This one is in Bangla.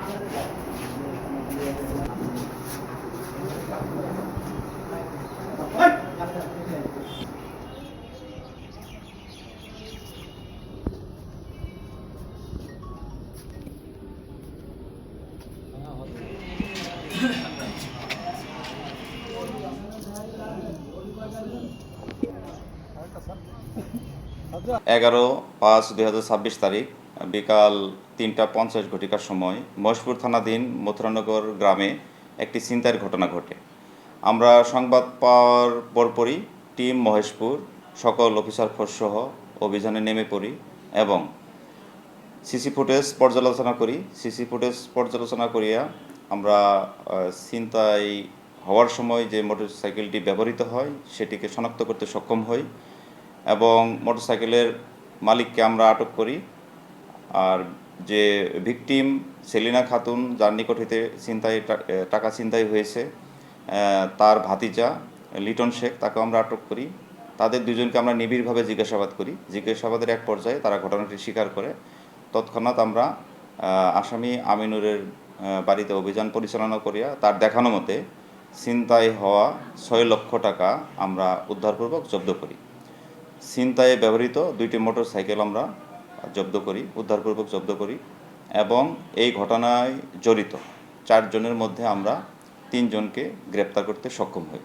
11/5/2026 তারিখ বিকাল 3:50 ঘটিকার সময় মহেশপুর থানাধীন মথুরানগর গ্রামে একটি ছিনতাইয়ের ঘটনা ঘটে। আমরা সংবাদ পাওয়ার পরপরই টিম মহেশপুর সকল অফিসার ফোর্স সহ অভিযানে নেমে পড়ি এবং সিসি ফুটেজ পর্যালোচনা করিয়া আমরা ছিনতাই হওয়ার সময় যে মোটরসাইকেলটি ব্যবহৃত হয় সেটিকে শনাক্ত করতে সক্ষম হই এবং মোটরসাইকেলের মালিককে আমরা আটক করি। আর যে ভিকটিম সেলিনা খাতুন, যার নিকট হইতে টাকা ছিনতাই হয়েছে, তার ভাতিজা লিটন শেখ, তাকে আমরা আটক করি। তাদের দুজনকে আমরা নিবিড়ভাবে জিজ্ঞাসাবাদ করি। জিজ্ঞাসাবাদের এক পর্যায়ে তারা ঘটনাটি স্বীকার করে। তৎক্ষণাৎ আমরা আসামি আমিনুরের বাড়িতে অভিযান পরিচালনা করিয়া তার দেখানো মতে ছিনতাই হওয়া 6 লক্ষ টাকা আমরা উদ্ধারপূর্বক জব্দ করি। ছিনতাইয়ে ব্যবহৃত 2টি মোটরসাইকেল আমরা উদ্ধারপূর্বক জব্দ করি এবং এই ঘটনায় জড়িত 4 জনের মধ্যে আমরা 3 জনকে গ্রেপ্তার করতে সক্ষম হই।